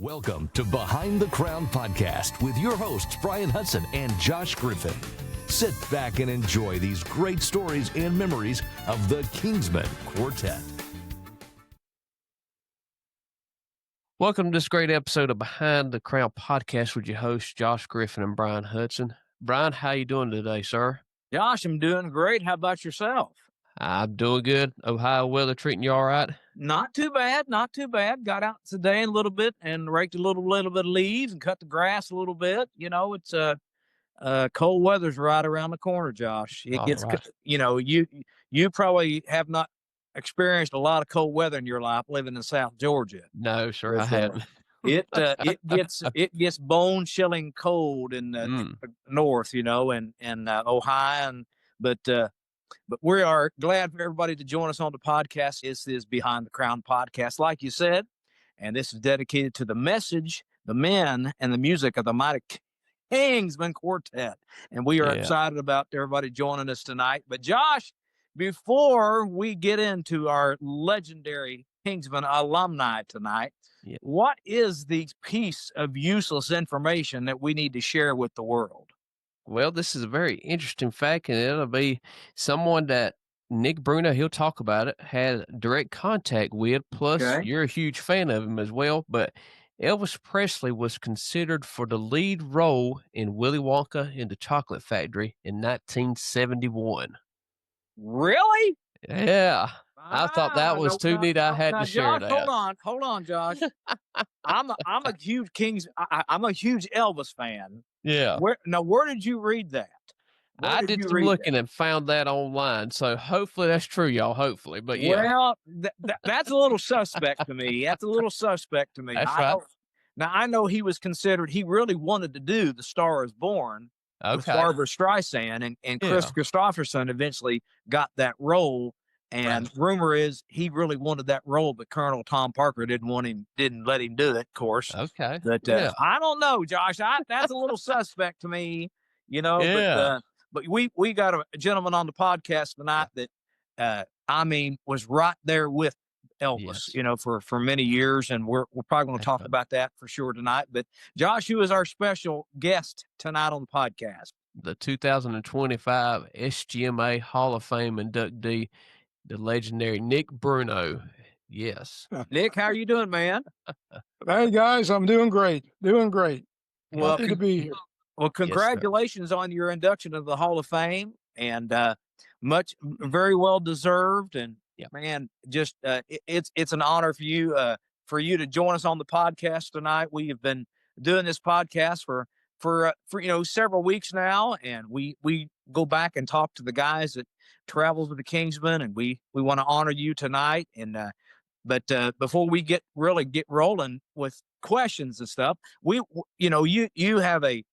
Welcome to Behind the Crown Podcast with your hosts, Brian Hudson and Josh Griffin. Sit back and enjoy these great stories and memories of the Kingsmen Quartet. Welcome to this great episode of Behind the Crown Podcast with your hosts, Josh Griffin and Brian Hudson. Brian, how you doing today, sir? Josh, I'm doing great. How about yourself? I'm doing good. Ohio weather treating you all right? Not too bad. Not too bad. Got out today a little bit and raked a little bit of leaves and cut the grass a little bit. You know, it's cold weather's right around the corner, Josh. It gets, right. You know, you probably have not experienced a lot of cold weather in your life living in South Georgia. No, sir, I haven't. It gets bone chilling cold in the north, you know, and Ohio, but we are glad for everybody to join us on the podcast. This is Behind the Crown Podcast, like you said, and this is dedicated to the message, the men, and the music of the mighty Kingsmen Quartet. And we are excited about everybody joining us tonight. But Josh, before we get into our legendary Kingsmen alumni tonight, what is the piece of useless information that we need to share with the world? Well, this is a very interesting fact, and it'll be someone that Nick Bruno, he'll talk about it, had direct contact with, plus you're a huge fan of him as well, but Elvis Presley was considered for the lead role in Willy Wonka and the Chocolate Factory in 1971. Really? Yeah. I thought that was too neat. I had to share Josh, that. Hold on, Josh. I'm a huge I'm a huge Elvis fan. Yeah. Where did you read that? I did some looking and found that online. So hopefully that's true, y'all. Hopefully, but yeah. Well, that's a little suspect to me. That's a little suspect to me. That's right. I know he was considered. He really wanted to do The Star Is Born with Barbara Streisand, and Chris Christopherson eventually got that role. And rumor is he really wanted that role, but Colonel Tom Parker didn't let him do it, of course. Okay. But I don't know, Josh. That's a little suspect to me, you know. Yeah. But we got a gentleman on the podcast tonight that was right there with Elvis, you know, for many years, and we're probably going to talk about that for sure tonight. But Josh, who is our special guest tonight on the podcast? The 2025 SGMA Hall of Fame inductee, the legendary Nick Bruno. Yes. Nick, how are you doing, man? Hey, guys, I'm doing great. Well, happy to be here. Well, congratulations on your induction of the Hall of Fame, and very well deserved. And man, just it's an honor for you to join us on the podcast tonight. We have been doing this podcast for several weeks now, and we go back and talk to the guys that traveled with the Kingsmen, and we want to honor you tonight. And but before we get rolling with questions and stuff, you have a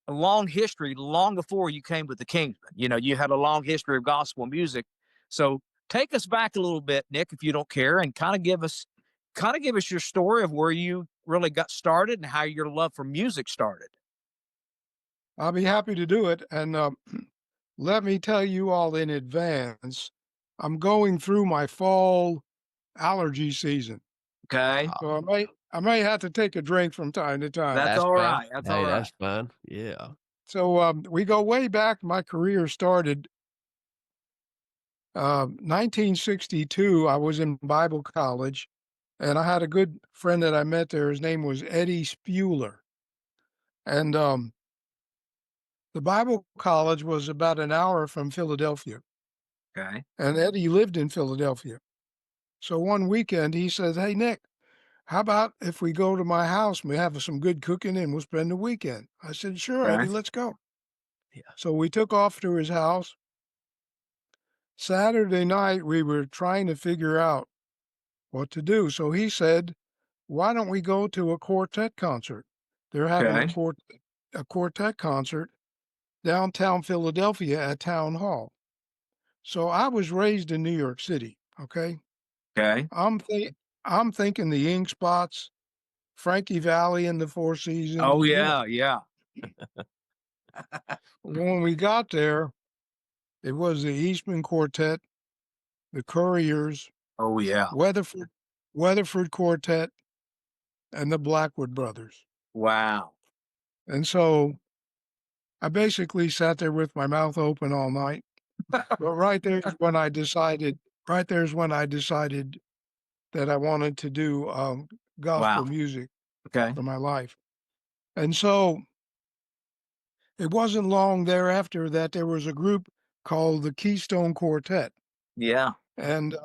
long history long before you came with the Kingsmen. You know, you had a long history of gospel music. So take us back a little bit, Nick, if you don't care, and kind of give us your story of where you really got started and how your love for music started. I'll be happy to do it. And let me tell you all in advance, I'm going through my fall allergy season. Okay. So I may have to take a drink from time to time. That's all right. That's all right. That's fine. Yeah. So we go way back. My career started 1962. I was in Bible college, and I had a good friend that I met there. His name was Eddie Spuler. And the Bible college was about an hour from Philadelphia. Okay. And Eddie lived in Philadelphia. So one weekend he says, "Hey, Nick, how about if we go to my house and we have some good cooking and we'll spend the weekend?" I said, "Sure, Eddie, let's go." Yeah. So we took off to his house. Saturday night, we were trying to figure out what to do. So he said, "Why don't we go to a quartet concert?" They're having a quartet concert downtown Philadelphia at Town Hall. So I was raised in New York City. Okay. Okay. I'm thinking the Ink Spots, Frankie Valli and the Four Seasons. Oh yeah. When we got there, it was the Eastman Quartet, the Couriers. Oh yeah. Weatherford Quartet, and the Blackwood Brothers. Wow. And so I basically sat there with my mouth open all night. But right there's when I decided that I wanted to do gospel music for my life. And so it wasn't long thereafter that there was a group called the Kingsmen Quartet. Yeah. And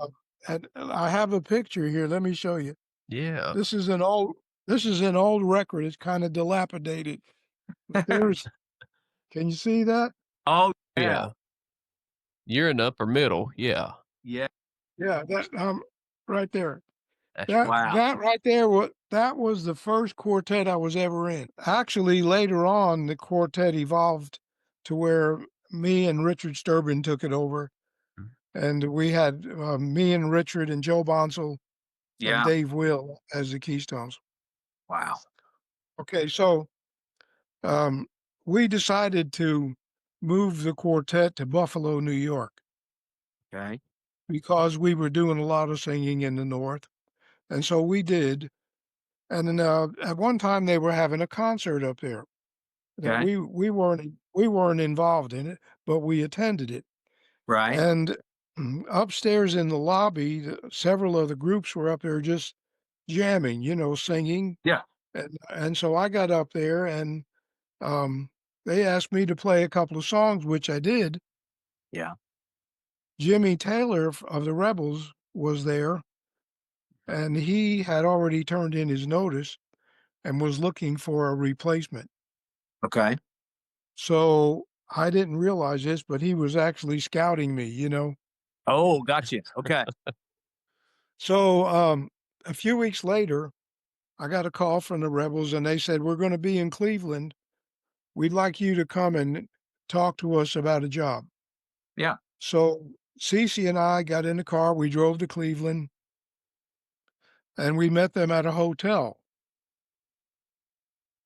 I have a picture here. Let me show you. Yeah. This is an old record. It's kind of dilapidated. There's can you see that? Oh, Yeah. You're in upper middle. Yeah. Yeah. Yeah, that right there. That's That right there, that was the first quartet I was ever in. Actually, later on, the quartet evolved to where me and Richard Sturbin took it over, and we had me and Richard and Joe Bonsall and Dave Will as the Keystones. Wow. Okay, so we decided to move the quartet to Buffalo, New York. Okay. Because we were doing a lot of singing in the North, and so we did. And then at one time they were having a concert up there. That we weren't involved in it, but we attended it. Right. And upstairs in the lobby, several of the groups were up there just jamming, singing. Yeah. And so I got up there and they asked me to play a couple of songs, which I did. Yeah. Jimmy Taylor of the Rebels was there, and he had already turned in his notice and was looking for a replacement. Okay. So I didn't realize this, but he was actually scouting me, Oh, gotcha. Okay. So a few weeks later, I got a call from the Rebels, and they said, "We're going to be in Cleveland. We'd like you to come and talk to us about a job." Yeah. So Cece and I got in the car. We drove to Cleveland, and we met them at a hotel.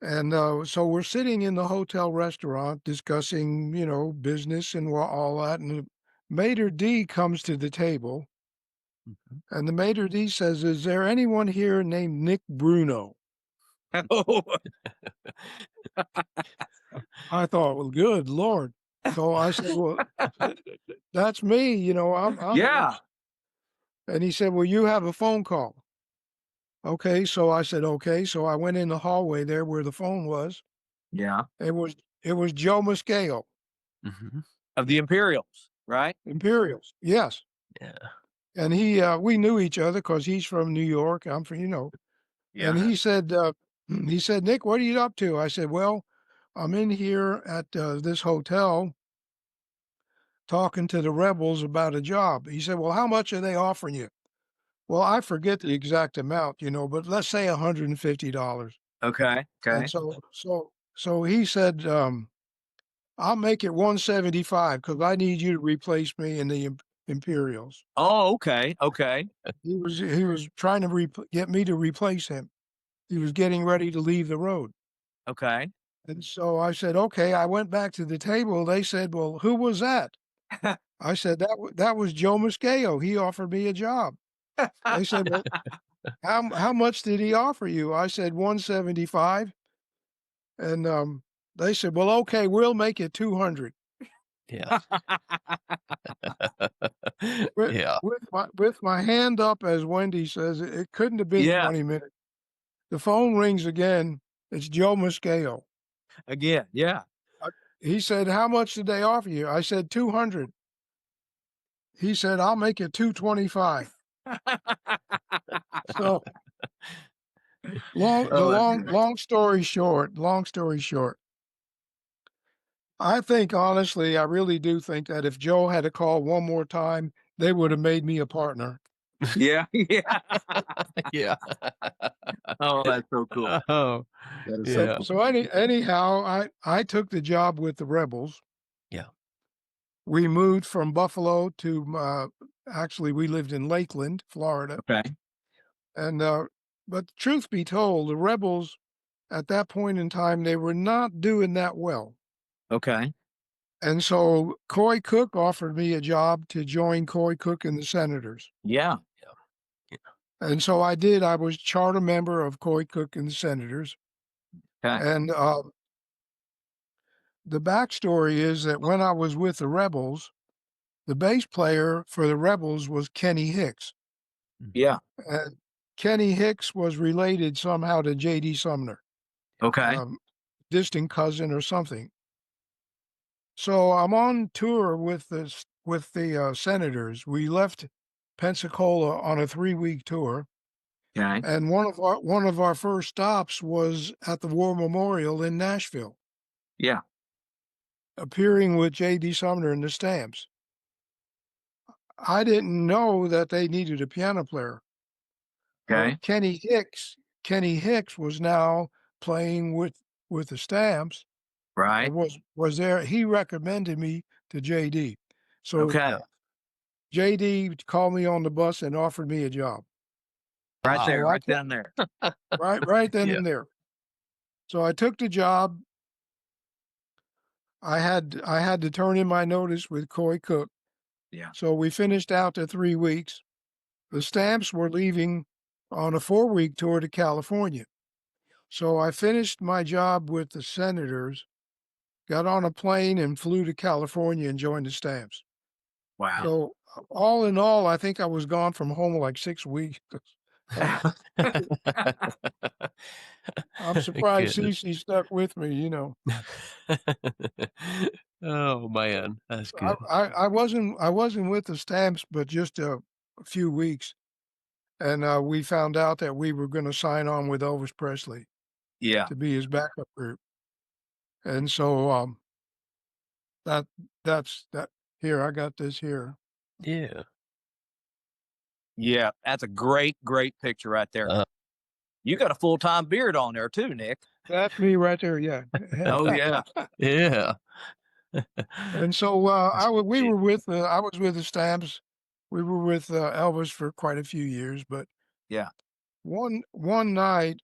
And so we're sitting in the hotel restaurant discussing, business and all that. And the maitre d' comes to the table, and the maitre d' says, "Is there anyone here named Nick Bruno?" I thought, well, good Lord. So I said, "Well, that's me, I'm Yeah. And he said, "Well, you have a phone call." Okay, so I said, "Okay." So I went in the hallway there where the phone was. Yeah. It was Joe Muscale. Of the Imperials, right? Imperials, yes. Yeah. And we knew each other because he's from New York. I'm from, Yeah. And he said, "Nick, what are you up to?" I said, "Well, I'm in here at this hotel talking to the Rebels about a job." He said, "Well, how much are they offering you?" Well, I forget the exact amount, but let's say $150. Okay. And so he said, "I'll make it 175 because I need you to replace me in the Imperials." Oh, okay. Okay. He was trying to get me to replace him. He was getting ready to leave the road. Okay. And so I said, "Okay." I went back to the table. They said, "Well, who was that?" I said, that was Joe Muscale. He offered me a job." They said, "Well, how much did he offer you?" I said, 175. And they said, "Well, okay, we'll make it 200. Yeah. Yeah. With my hand up, as Wendy says, it couldn't have been 20 minutes. The phone rings again. It's Joe Muscale. Again, yeah. He said, "How much did they offer you?" I said, 200. He said, "I'll make it 225. So long story short, I think honestly, I really do think that if Joe had to call one more time, they would have made me a partner. Yeah. Yeah. Yeah. Oh, that's so cool. Oh, That is yeah. so So anyhow, I took the job with the Rebels. Yeah. We moved from Buffalo to actually we lived in Lakeland, Florida. Okay. And but truth be told, the Rebels at that point in time, they were not doing that well. Okay. And so Coy Cook offered me a job to join Coy Cook and the Senators. Yeah. Yeah. And so I did. I was charter member of Coy Cook and the Senators. Okay. And the backstory is that when I was with the Rebels, the bass player for the Rebels was Kenny Hicks. Yeah. And Kenny Hicks was related somehow to J.D. Sumner. Okay. Distant cousin or something. So I'm on tour with the Senators. We left Pensacola on a 3-week tour. Okay. And one of our first stops was at the War Memorial in Nashville. Yeah. Appearing with J.D. Sumner and the Stamps. I didn't know that they needed a piano player. Okay. But Kenny Hicks was now playing with the Stamps. Right. Was there. He recommended me to JD. So Okay. JD called me on the bus and offered me a job. Right Wow. there, right down there. Right then Yeah. and there. So I took the job. I had to turn in my notice with Coy Cook. Yeah. So we finished out the 3 weeks. The Stamps were leaving on a 4-week tour to California. So I finished my job with the Senators, got on a plane and flew to California and joined the Stamps. Wow. So all in all, I think I was gone from home like 6 weeks. I'm surprised Cece stuck with me, you know. Oh man, that's good. I wasn't with the Stamps, but just a few weeks. And we found out that we were going to sign on with Elvis Presley Yeah. to be his backup group. And so that's that. Here, I got this here. Yeah. Yeah. That's a great picture right there. You got a full-time beard on there too, Nick. That's me right there. Yeah. Oh yeah. Yeah. And so I was with the Stamps. We were with Elvis for quite a few years, but Yeah. one night,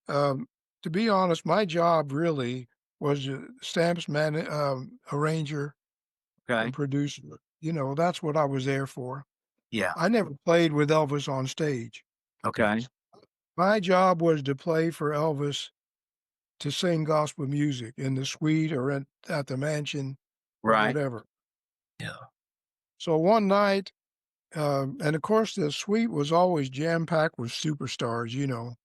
to be honest, my job really was Stamps arranger Okay. and producer. You know, that's what I was there for. Yeah. I never played with Elvis on stage. Okay. My job was to play for Elvis, to sing gospel music in the suite or at the mansion or Right. whatever. Yeah. So one night, and of course the suite was always jam-packed with superstars, you know.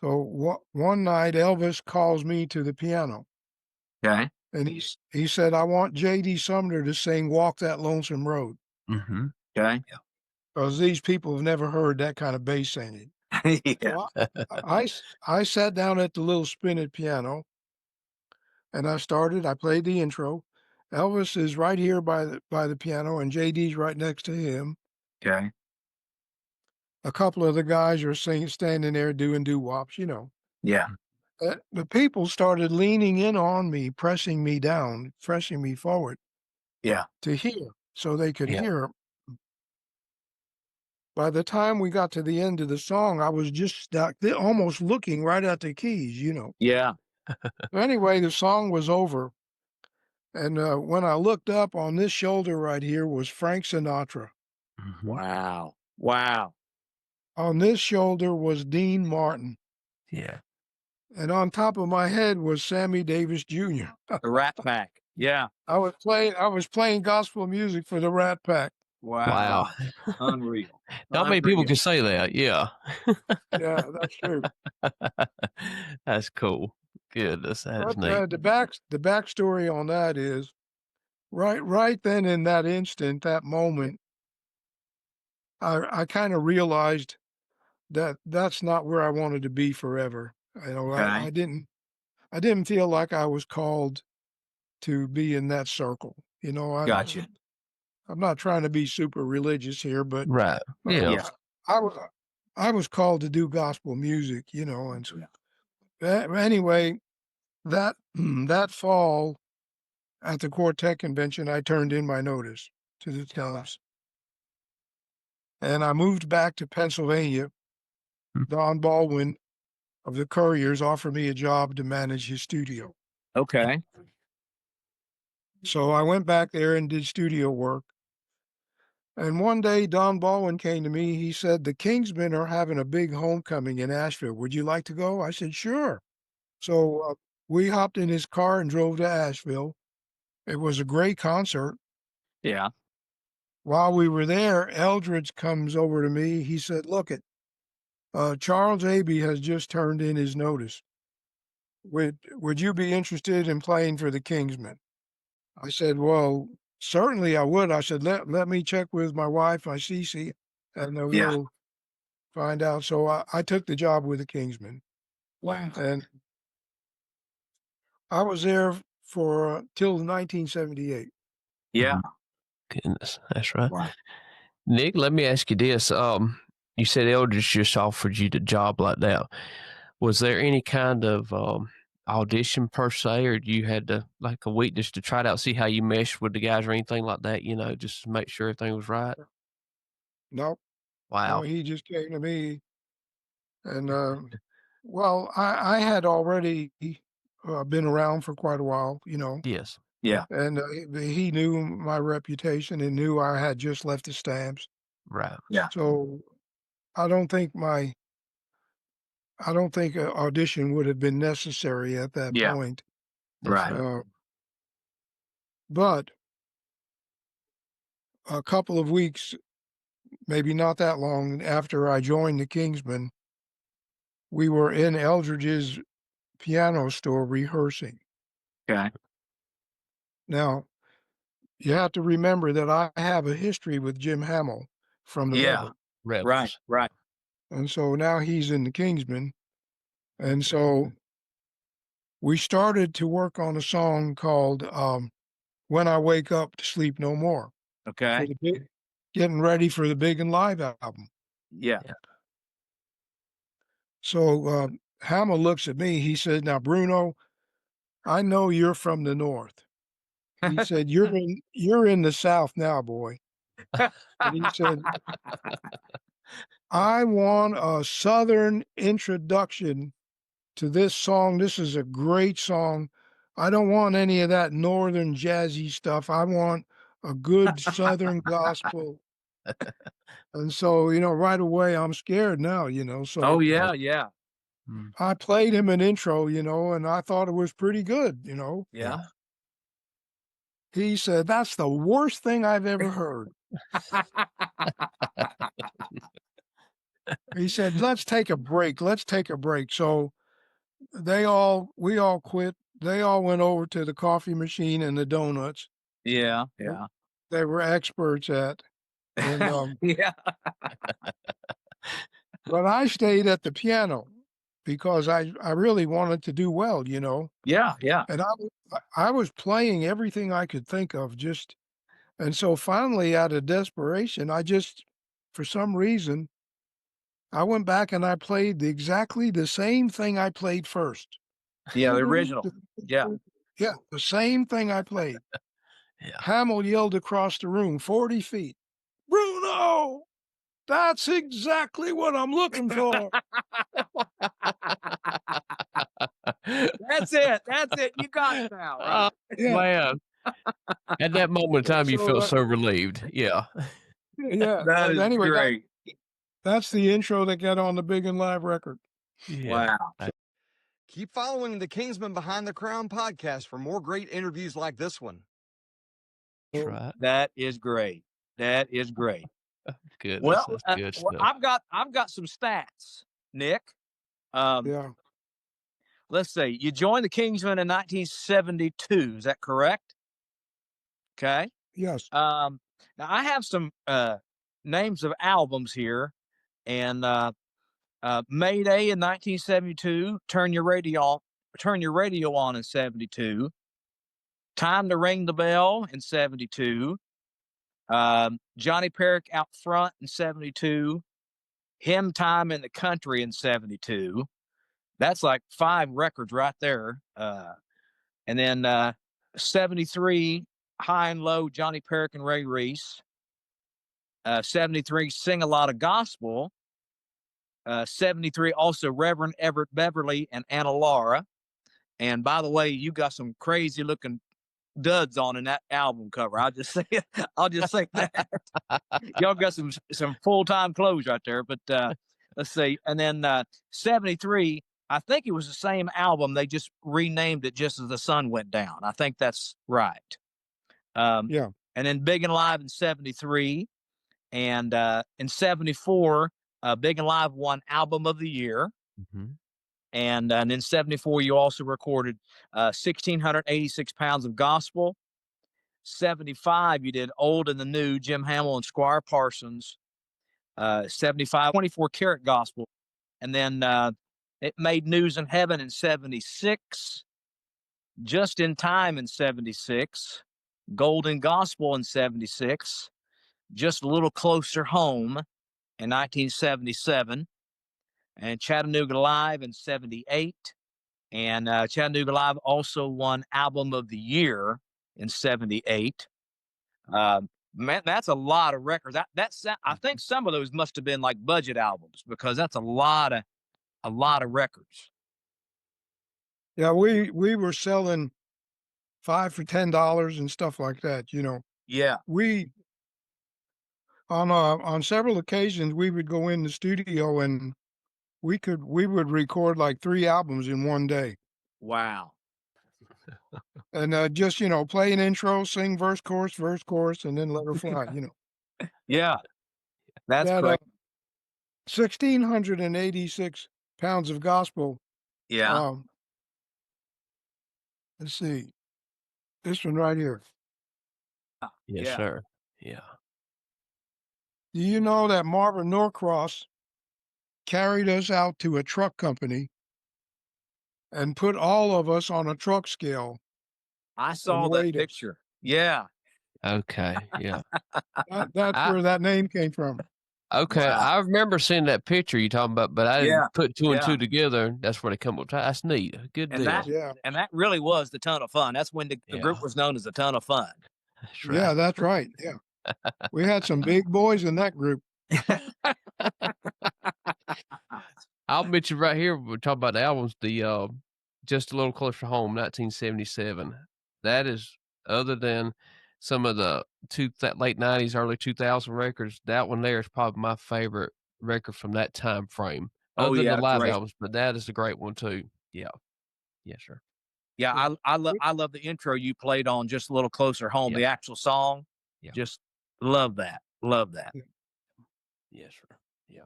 So one night Elvis calls me to the piano. Okay. And he said, I want J.D. Sumner to sing Walk That Lonesome Road. Mm-hmm. Okay. Because these people have never heard that kind of bass singing. Yeah. So I sat down at the little spinet piano and I played the intro. Elvis is right here by the piano and JD's right next to him. Okay. A couple of the guys are standing there doing doo-wops, you know. Yeah. The people started leaning in on me, pressing me down, pressing me forward. Yeah. To hear, so they could Yeah. hear. By the time we got to the end of the song, I was just almost looking right at the keys, you know. Yeah. Anyway, the song was over. And when I looked up, on this shoulder right here was Frank Sinatra. Mm-hmm. Wow. Wow. On this shoulder was Dean Martin. Yeah. And on top of my head was Sammy Davis Jr. The Rat Pack. Yeah. I was playing gospel music for the Rat Pack. Wow. Unreal. Not many people can say that. Yeah. Yeah, that's true. That's cool. Goodness, that is But neat. the backstory on that is right then in that instant, that moment, I kind of realized that that's not where I wanted to be forever. You know, Okay. I didn't feel like I was called to be in that circle. You know, Gotcha. I'm not trying to be super religious here, but Right. Yeah. Yeah. I was called to do gospel music, you know, and so anyway, that that fall at the Quartet convention, I turned in my notice to the Times, and I moved back to Pennsylvania. Don Baldwin of the Couriers offered me a job to manage his studio. Okay. So I went back there and did studio work. And one day, Don Baldwin came to me. He said, the Kingsmen are having a big homecoming in Asheville. Would you like to go? I said, sure. So we hopped in his car and drove to Asheville. It was a great concert. Yeah. While we were there, Eldridge comes over to me. He said, look, Charles Abbey has just turned in his notice. Would you be interested in playing for the Kingsmen? I said, well, certainly I would. I said, let me check with my wife, my Cece, and then we'll find out. So I took the job with the Kingsmen. Wow. And I was there for till 1978. Yeah. Goodness, that's right. Wow. Nick, let me ask you this. You said Eldridge just offered you the job like that. Was there any kind of audition per se, or you had to like a week just to try it out, see how you meshed with the guys or anything like that, just to make sure everything was right? Nope. Wow. No, he just came to me. And, well, I had already been around for quite a while, Yes. Yeah. and he knew my reputation and knew I had just left the Stamps. Right. Yeah. So I don't think an audition would have been necessary at that Yeah. point. Right. But a couple of weeks, maybe not that long after I joined the Kingsmen, we were in Eldridge's piano store rehearsing. Okay. Now, you have to remember that I have a history with Jim Hamill from the Rebels. Right. And so now he's in the Kingsmen. And so we started to work on a song called When I Wake Up to Sleep No More. Okay. Getting ready for the Big and Live album. Yeah. So Hamill looks at me. He says, now, Bruno, I know you're from the North. He said, you're in the South now, boy. And he said, I want a Southern introduction to this song. This is a great song. I don't want any of that Northern jazzy stuff. I want a good Southern gospel. And so, right away, I'm scared now, so. Oh, yeah. Yeah. I played him an intro, and I thought it was pretty good, Yeah. He said, that's the worst thing I've ever heard. He said, let's take a break. So we all quit. They all went over to the coffee machine and the donuts. Yeah. They were experts at. And, Yeah. but I stayed at the piano because I really wanted to do well, Yeah. And I was playing everything I could think of and so finally out of desperation, for some reason, I went back and I played exactly the same thing I played first. Yeah. The original. Yeah. Yeah, the same thing I played. Yeah. Hamill yelled across the room, 40 feet, Bruno, that's exactly what I'm looking for. That's it. You got it now, right? Yeah. Man. At that moment in time, you felt so relieved. Yeah. Yeah. That is Anyway, great. that's the intro that got on the Big and Live record. Yeah. Wow. Keep following the Kingsmen Behind the Crown podcast for more great interviews like this one. That's right. That is great. Good. Well, That's good stuff. I've got some stats, Nick. Yeah. Let's see. You joined the Kingsmen in 1972. Is that correct? Okay. Yes. Now I have some names of albums here, and Mayday in 1972. Turn your radio on in 72. Time to Ring the Bell in 72. Johnny Perrick Out Front in 72. Hymn Time in the Country in 72. That's like 5 records right there. And then 73, High and Low, Johnny Perrick and Ray Reese. 73, Sing a Lot of Gospel. 73, also Reverend Everett Beverly and Anna Laura. And by the way, you got some crazy looking duds on in that album cover. I'll just say that. Y'all got some full-time clothes right there. But let's see. And then 73, I think it was the same album. They just renamed it just as the sun went down. I think that's right. Yeah. And then Big and Live in 73. And in 74, Big and Live won Album of the Year. Mm-hmm. And in 74, you also recorded 1,686 pounds of gospel. 75, you did Old and the New, Jim Hamill and Squire Parsons. 75, 24 karat gospel. And then it made news in heaven in 76. Just in Time in 76. Golden Gospel in 76. Just a Little Closer Home in 1977. And Chattanooga Live in 78. And Chattanooga Live also won Album of the Year in 78. Man, that's a lot of records. I think some of those must have been like budget albums, because that's a lot of records. Yeah, we were selling $5 for $10 and stuff like that. Yeah. We on several occasions we would go in the studio and we would record like 3 albums in one day. Wow. And just play an intro, sing verse, chorus, and then let her fly. Yeah, that's great. 1,686 pounds of gospel. Yeah. Let's see, this one right here. Yes, Yeah. sir. Yeah. Do you know that Marvin Norcross carried us out to a truck company and put all of us on a truck scale? I saw that picture. Yeah. Okay. Yeah. That's where that name came from. Okay. Wow. I remember seeing that picture you talking about, but I didn't put two and two together. That's where they come up. That's neat. Good deal. And that really was the Ton of Fun. That's when the group was known as the Ton of Fun. That's right. Yeah, that's right. Yeah. We had some big boys in that group. I'll mention right here, we're talking about the albums, the Just a Little Closer Home, 1977. That is, other than some of the late 90s, early 2000 records, that one there is probably my favorite record from that time frame. Other than the live albums, but that is a great one too. Yeah. Yes, sir. Yeah, I love the intro you played on Just a Little Closer Home, the actual song. Yeah. Just love that. Love that. Yes, sir. Yeah.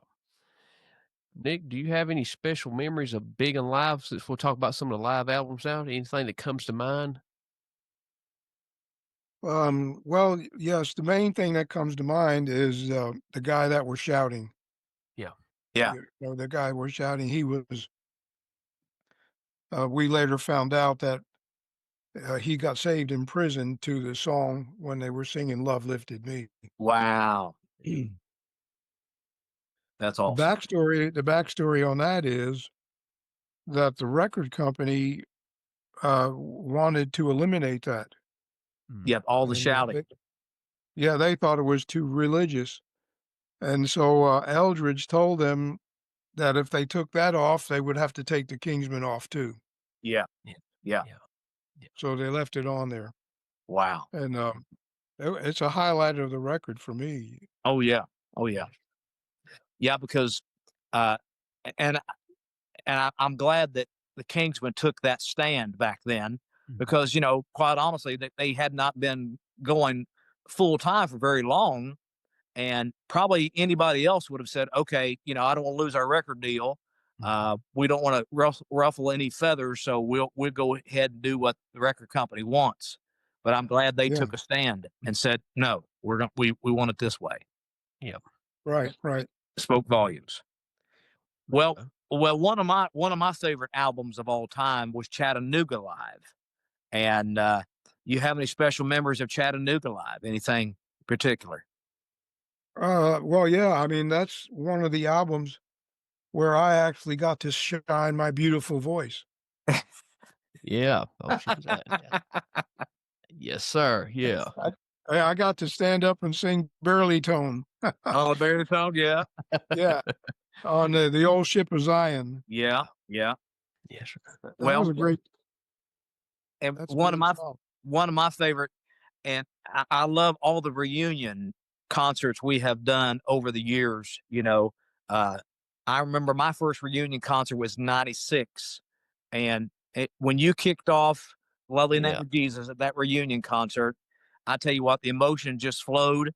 Nick, do you have any special memories of Big and Live, since we'll talk about some of the live albums now? Anything that comes to mind? Well, yes, the main thing that comes to mind is the guy that was shouting. Yeah. Yeah. The guy was shouting. He was. We later found out that he got saved in prison to the song when they were singing "Love Lifted Me." Wow. That's awesome. The backstory on that is that the record company wanted to eliminate that. Yep, all the shouting. They thought it was too religious. And so Eldridge told them that if they took that off, they would have to take the Kingsmen off too. Yeah. So they left it on there. Wow. And it's a highlight of the record for me. Oh, yeah. Yeah, because and I'm glad that the Kingsmen took that stand back then, because, quite honestly, that they had not been going full time for very long. And probably anybody else would have said, okay, I don't want to lose our record deal. We don't want to ruffle any feathers, so we'll go ahead and do what the record company wants. But I'm glad they took a stand and said, no, we want it this way. Yeah. Right. Spoke volumes. Well, one of my favorite albums of all time was Chattanooga Live. And you have any special memories of Chattanooga Live? Anything particular? Well, yeah. I mean, that's one of the albums where I actually got to shine my beautiful voice. Yeah. Yes, sir. Yeah. I got to stand up and sing Barely Tone. Oh, Barely Tone, yeah. Yeah. On the old Ship of Zion. Yeah. Yes, sir. That was a great. And one of one of my favorite, and I love all the reunion concerts we have done over the years. I remember my first reunion concert was '96, and when you kicked off "Lovely Name of Jesus" at that reunion concert, I tell you what, the emotion just flowed.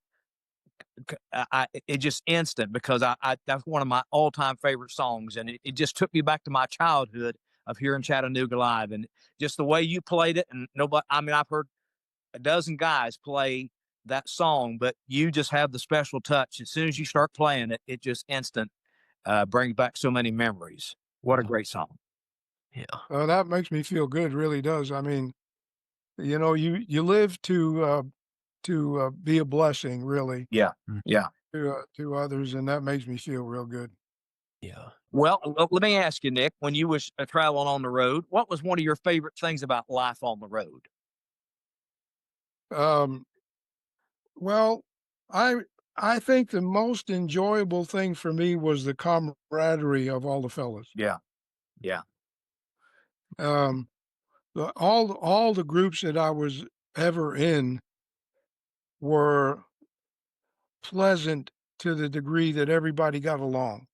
It just instant, because that's one of my all-time favorite songs, and it just took me back to my childhood of hearing Chattanooga live, and just the way you played it. And nobody, I mean, I've heard a dozen guys play that song, but you just have the special touch. As soon as you start playing it, it just instant brings back so many memories. What a great song. Yeah. That makes me feel good, really does. I mean, you live to be a blessing, really. Yeah. Yeah. To others, and that makes me feel real good. Yeah. Well, let me ask you, Nick, when you was traveling on the road, what was one of your favorite things about life on the road? Well, I think the most enjoyable thing for me was the camaraderie of all the fellas. Yeah. Yeah. Um, all the groups that I was ever in were pleasant to the degree that everybody got along.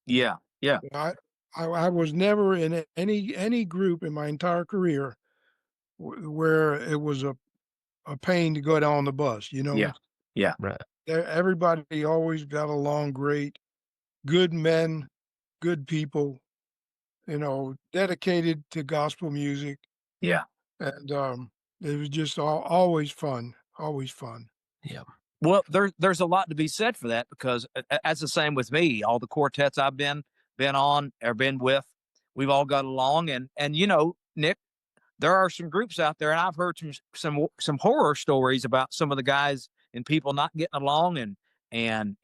Yeah. Yeah. I was never in any group in my entire career where it was a pain to go down the bus, Yeah. Yeah. Right. Everybody always got along great, good men, good people, dedicated to gospel music. Yeah. And, it was just always fun, always fun. Yeah. Well, there's a lot to be said for that, because that's the same with me. All the quartets I've been on or been with, we've all got along. And Nick, there are some groups out there, and I've heard some horror stories about some of the guys and people not getting along, and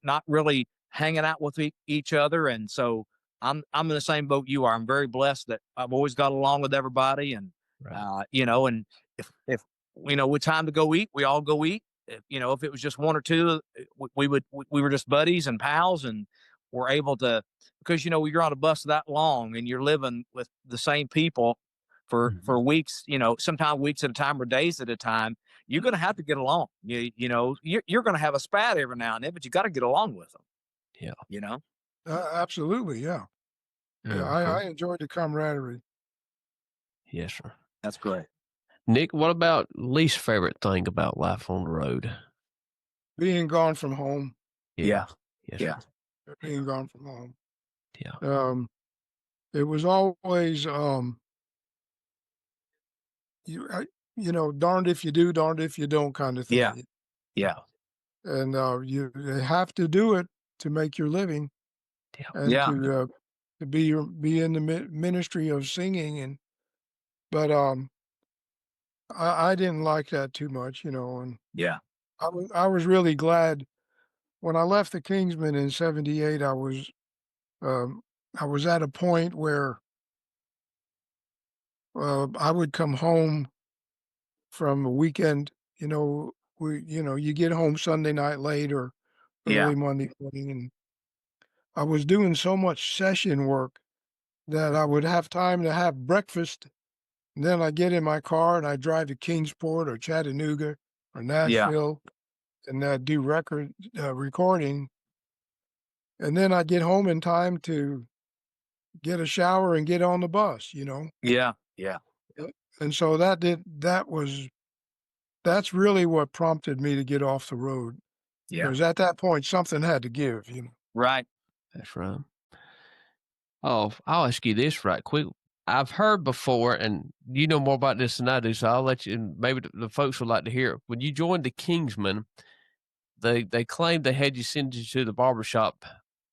not really hanging out with each other. And so I'm in the same boat you are. I'm very blessed that I've always got along with everybody, and Right. and if with time to go eat, we all go eat. If it was just one or two, we were just buddies and pals, and we're able to, because you're on a bus that long and you're living with the same people for weeks, sometimes weeks at a time or days at a time. You're going to have to get along. You're going to have a spat every now and then, but you got to get along with them. Yeah. Absolutely, yeah. Yeah, I enjoyed the camaraderie. Yes, sir. That's great. Nick, what about least favorite thing about life on the road? Being gone from home. Yeah. Yes, Yeah. sir. Being gone from home. Yeah. It was always, darned if you do, darned if you don't kind of thing. Yeah. Yeah. And you have to do it to make your living, and Yeah. to be in the ministry of singing. But I didn't like that too much, and Yeah. I was really glad when I left the Kingsmen in '78. I was at a point where I would come home from a weekend. You get home Sunday night late or Yeah. early Monday morning, and I was doing so much session work that I would have time to have breakfast. And then I get in my car and I drive to Kingsport or Chattanooga or Yeah. Nashville and do recording. And then I get home in time to get a shower and get on the bus. Yeah. Yeah. And so that's really what prompted me to get off the road. Yeah. Because at that point, something had to give. Right. That's right. Oh, I'll ask you this right quick. I've heard before, and you know more about this than I do, so I'll let you, and maybe the folks would like to hear it. When you joined the Kingsmen, they claimed they had you send you to the barbershop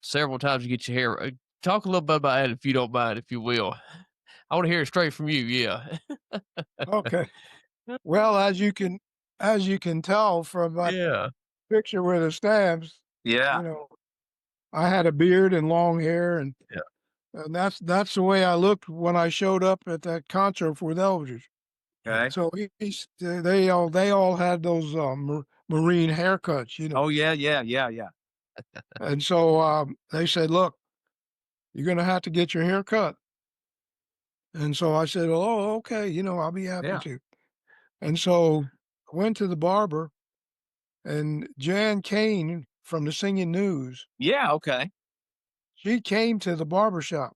several times to get your hair. Talk a little bit about that, if you don't mind, if you will. I want to hear it straight from you. Yeah. Okay. Well, as you can tell from my Yeah. picture with the stamps, Yeah. I had a beard and long hair, and Yeah. that's the way I looked when I showed up at that concert with Elvis. Okay. So they all had those marine haircuts. Oh yeah. Yeah. Yeah. Yeah. And so they said, "Look, you're going to have to get your hair cut." And so I said, "Oh, okay, I'll be happy Yeah. to." And so I went to the barber, and Jan Kane from the Singing News. Yeah, okay. She came to the barber shop,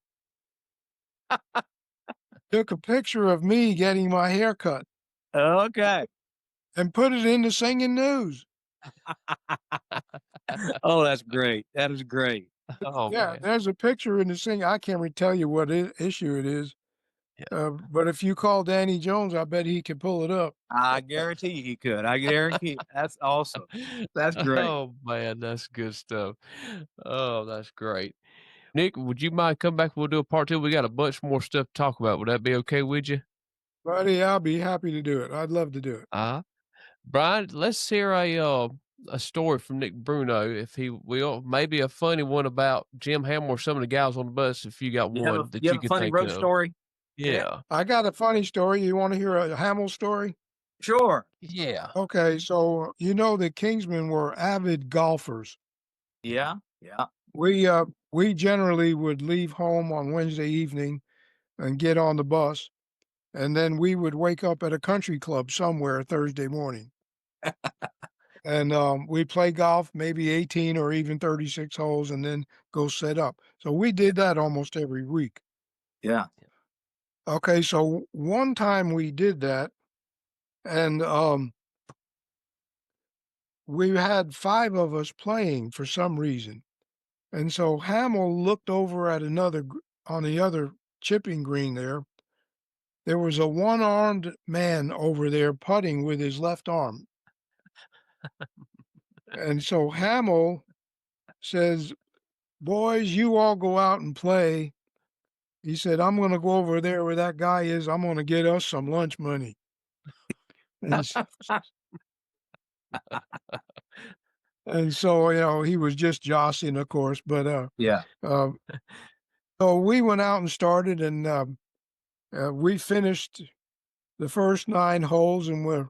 took a picture of me getting my hair cut, Okay. and put it in the Singing News. Oh, that's great. That is great. Oh, Yeah, man. there's a picture in the Singing. I can't tell you what issue it is. But if you call Danny Jones, I bet he can pull it up. I guarantee he could. I guarantee. That's awesome. That's great. Oh, man, that's good stuff. Oh, that's great. Nick, would you mind coming back? We'll do a part 2. We got a bunch more stuff to talk about. Would that be okay with you? Buddy, I'll be happy to do it. I'd love to do it. Brian, let's hear a story from Nick Bruno, if he will. Maybe a funny one about Jim Hamill or some of the guys on the bus, if you got one that you you have a can funny think road of. story? Yeah. I got a funny story. You want to hear a Hamill story? Sure. Yeah. Okay, so you know the Kingsmen were avid golfers. Yeah. Yeah. We generally would leave home on Wednesday evening and get on the bus, and then we would wake up at a country club somewhere Thursday morning. And we'd play golf, maybe 18 or even 36 holes, and then go set up. So we did that almost every week. Yeah. Okay, so one time we did that, and we had 5 of us playing for some reason. And so Hamill looked over at on the other chipping green there. There was a one-armed man over there putting with his left arm. And so Hamill says, "Boys, you all go out and play." He said, "I'm going to go over there where that guy is. I'm going to get us some lunch money." And so, he was just jostling, of course, but Yeah. so we went out and started, and we finished the first 9 holes, and we're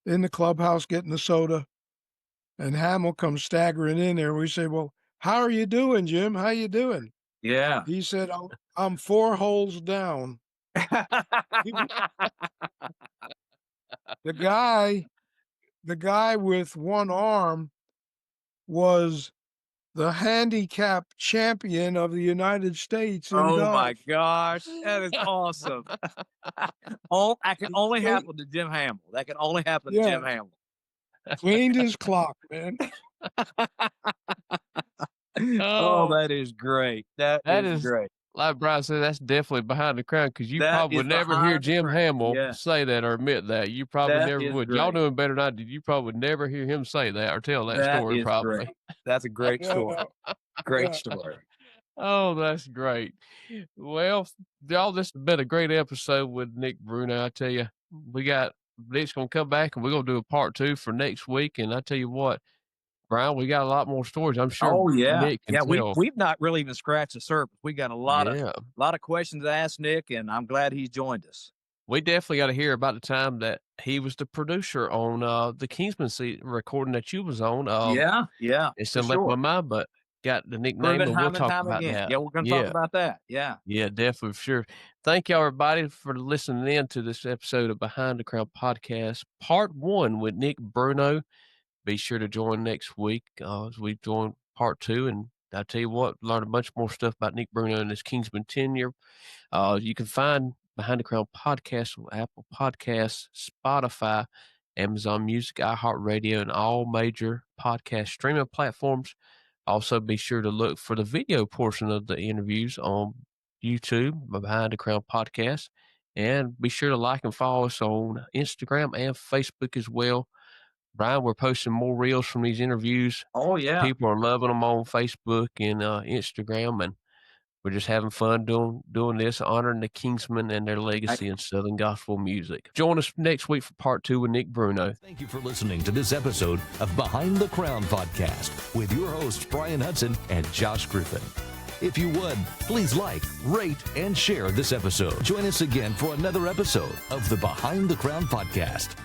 in the clubhouse getting the soda, and Hamill comes staggering in there. We say, "Well, how are you doing, Jim? How you doing?" Yeah. He said, I'm 4 holes down." The guy with one arm was the handicap champion of the United States in golf. Oh my gosh, that is awesome. That can only happen to Jim Hamill. That can only happen to Jim Hamill. Cleaned his clock, man. Oh, that is great. That is great. Like Brian said, that's definitely behind the crown, because you probably would never hear Jim Hamill say that or admit that. You probably never would. Great. Y'all know him better than I did. You probably would never hear him say that or tell that story, probably. Great. That's a great story. Great story. Oh, that's great. Well, y'all, this has been a great episode with Nick Bruno. I tell you, Nick's going to come back, and we're going to do a part 2 for next week. And I tell you what, Brian, we got a lot more stories. I'm sure. Oh yeah, Nick can tell. We've not really even scratched the surface. We got a lot of questions to ask Nick, and I'm glad he's joined us. We definitely got to hear about the time that he was the producer on the Kingsmen recording that you was on. Yeah. It's in left my mind, but got the nickname, and we'll talk about that. Yeah, we're going to talk about that. Yeah. Yeah, definitely, for sure. Thank y'all, everybody, for listening in to this episode of Behind the Crown Podcast, Part 1 with Nick Bruno. Be sure to join next week as we join Part 2. And I tell you what, learn a bunch more stuff about Nick Bruno and his Kingsman tenure. You can find Behind the Crown Podcast on Apple Podcasts, Spotify, Amazon Music, iHeartRadio, and all major podcast streaming platforms. Also, be sure to look for the video portion of the interviews on YouTube, Behind the Crown Podcast. And be sure to like and follow us on Instagram and Facebook as well. Brian, we're posting more reels from these interviews. Oh, yeah. People are loving them on Facebook and Instagram, and we're just having fun doing this, honoring the Kingsmen and their legacy in Southern gospel music. Join us next week for Part 2 with Nick Bruno. Thank you for listening to this episode of Behind the Crown Podcast with your hosts, Brian Hudson and Josh Griffin. If you would, please like, rate, and share this episode. Join us again for another episode of the Behind the Crown Podcast.